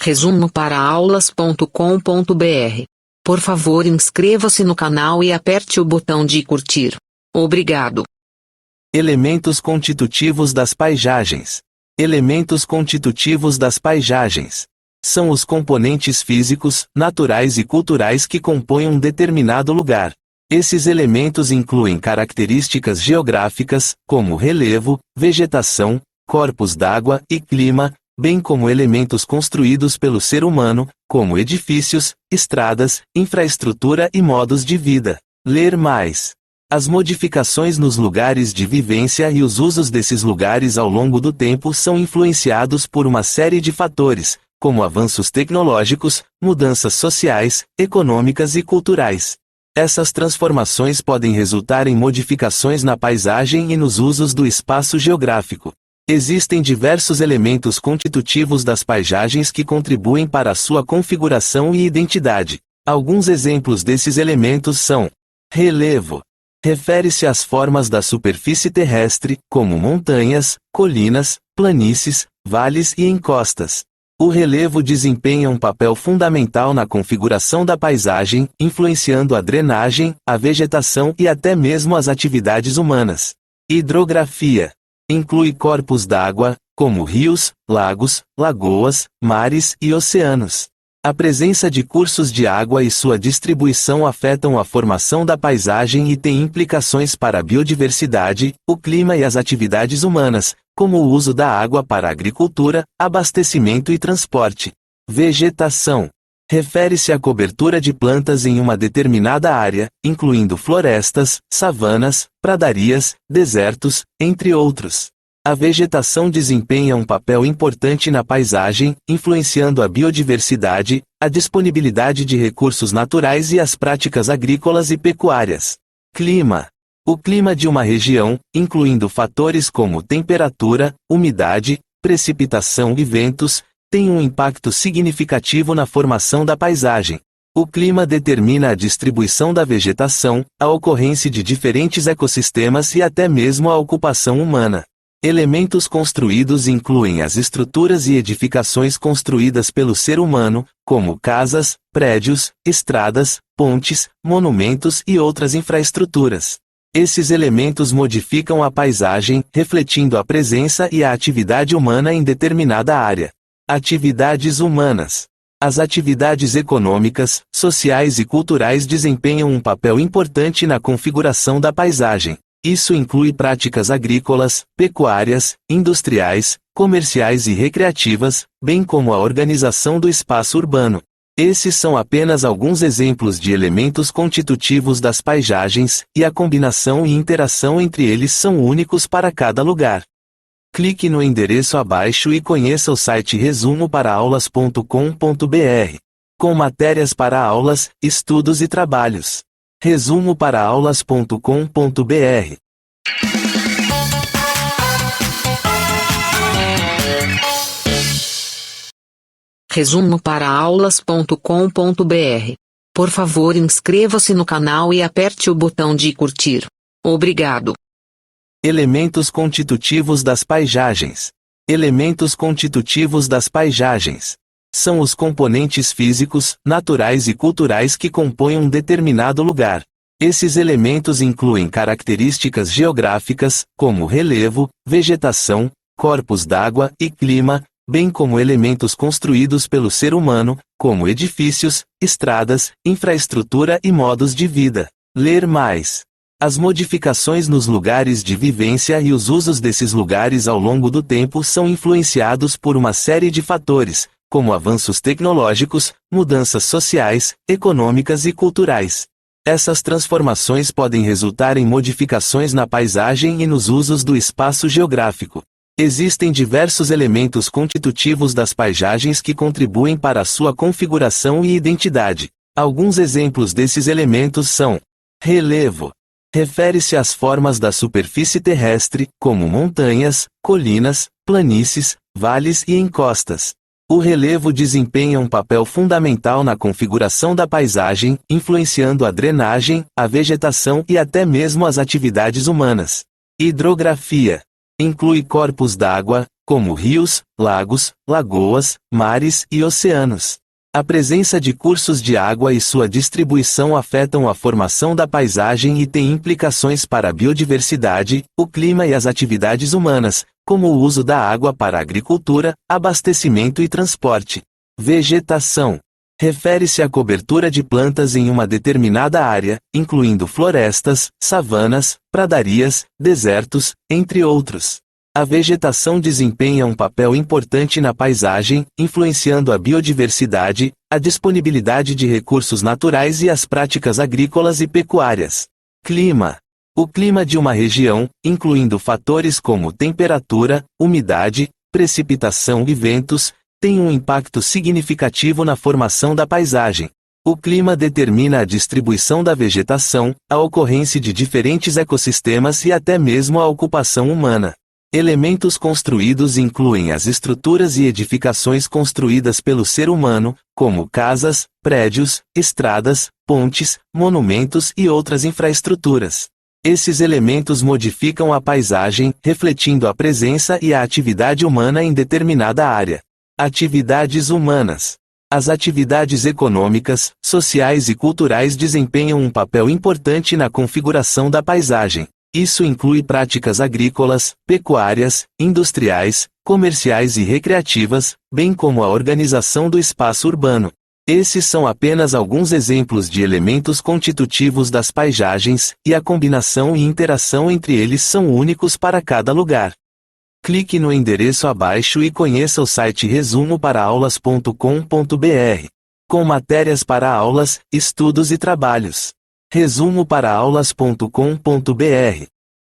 Resumo para aulas.com.br. Por favor, inscreva-se no canal e aperte o botão de curtir. Obrigado. Elementos constitutivos das paisagens. Elementos constitutivos das paisagens são os componentes físicos, naturais e culturais que compõem um determinado lugar. Esses elementos incluem características geográficas, como relevo, vegetação, corpos d'água e clima, bem como elementos construídos pelo ser humano, como edifícios, estradas, infraestrutura e modos de vida. Ler mais. As modificações nos lugares de vivência e os usos desses lugares ao longo do tempo são influenciados por uma série de fatores, como avanços tecnológicos, mudanças sociais, econômicas e culturais. Essas transformações podem resultar em modificações na paisagem e nos usos do espaço geográfico. Existem diversos elementos constitutivos das paisagens que contribuem para a sua configuração e identidade. Alguns exemplos desses elementos são: relevo. Refere-se às formas da superfície terrestre, como montanhas, colinas, planícies, vales e encostas. O relevo desempenha um papel fundamental na configuração da paisagem, influenciando a drenagem, a vegetação e até mesmo as atividades humanas. Hidrografia. Inclui corpos d'água, como rios, lagos, lagoas, mares e oceanos. A presença de cursos de água e sua distribuição afetam a formação da paisagem e têm implicações para a biodiversidade, o clima e as atividades humanas, como o uso da água para agricultura, abastecimento e transporte. Vegetação. Refere-se à cobertura de plantas em uma determinada área, incluindo florestas, savanas, pradarias, desertos, entre outros. A vegetação desempenha um papel importante na paisagem, influenciando a biodiversidade, a disponibilidade de recursos naturais e as práticas agrícolas e pecuárias. Clima. O clima de uma região, incluindo fatores como temperatura, umidade, precipitação e ventos, tem um impacto significativo na formação da paisagem. O clima determina a distribuição da vegetação, a ocorrência de diferentes ecossistemas e até mesmo a ocupação humana. Elementos construídos incluem as estruturas e edificações construídas pelo ser humano, como casas, prédios, estradas, pontes, monumentos e outras infraestruturas. Esses elementos modificam a paisagem, refletindo a presença e a atividade humana em determinada área. Atividades humanas. As atividades econômicas, sociais e culturais desempenham um papel importante na configuração da paisagem. Isso inclui práticas agrícolas, pecuárias, industriais, comerciais e recreativas, bem como a organização do espaço urbano. Esses são apenas alguns exemplos de elementos constitutivos das paisagens, e a combinação e interação entre eles são únicos para cada lugar. Clique no endereço abaixo e conheça o site resumoparaaaulas.com.br, com matérias para aulas, estudos e trabalhos. Resumoparaaaulas.com.br. Resumoparaaaulas.com.br. Por favor, inscreva-se no canal e aperte o botão de curtir. Obrigado. Elementos constitutivos das paisagens. Elementos constitutivos das paisagens são os componentes físicos, naturais e culturais que compõem um determinado lugar. Esses elementos incluem características geográficas, como relevo, vegetação, corpos d'água e clima, bem como elementos construídos pelo ser humano, como edifícios, estradas, infraestrutura e modos de vida. Ler mais. As modificações nos lugares de vivência e os usos desses lugares ao longo do tempo são influenciados por uma série de fatores, como avanços tecnológicos, mudanças sociais, econômicas e culturais. Essas transformações podem resultar em modificações na paisagem e nos usos do espaço geográfico. Existem diversos elementos constitutivos das paisagens que contribuem para a sua configuração e identidade. Alguns exemplos desses elementos são: relevo. Refere-se às formas da superfície terrestre, como montanhas, colinas, planícies, vales e encostas. O relevo desempenha um papel fundamental na configuração da paisagem, influenciando a drenagem, a vegetação e até mesmo as atividades humanas. Hidrografia. Inclui corpos d'água, como rios, lagos, lagoas, mares e oceanos. A presença de cursos de água e sua distribuição afetam a formação da paisagem e têm implicações para a biodiversidade, o clima e as atividades humanas, como o uso da água para agricultura, abastecimento e transporte. Vegetação. Refere-se à cobertura de plantas em uma determinada área, incluindo florestas, savanas, pradarias, desertos, entre outros. A vegetação desempenha um papel importante na paisagem, influenciando a biodiversidade, a disponibilidade de recursos naturais e as práticas agrícolas e pecuárias. Clima. O clima de uma região, incluindo fatores como temperatura, umidade, precipitação e ventos, tem um impacto significativo na formação da paisagem. O clima determina a distribuição da vegetação, a ocorrência de diferentes ecossistemas e até mesmo a ocupação humana. Elementos construídos incluem as estruturas e edificações construídas pelo ser humano, como casas, prédios, estradas, pontes, monumentos e outras infraestruturas. Esses elementos modificam a paisagem, refletindo a presença e a atividade humana em determinada área. Atividades humanas. As atividades econômicas, sociais e culturais desempenham um papel importante na configuração da paisagem. Isso inclui práticas agrícolas, pecuárias, industriais, comerciais e recreativas, bem como a organização do espaço urbano. Esses são apenas alguns exemplos de elementos constitutivos das paisagens, e a combinação e interação entre eles são únicos para cada lugar. Clique no endereço abaixo e conheça o site resumoparaaaulas.com.br, com matérias para aulas, estudos e trabalhos. resumoparaaaulas.com.br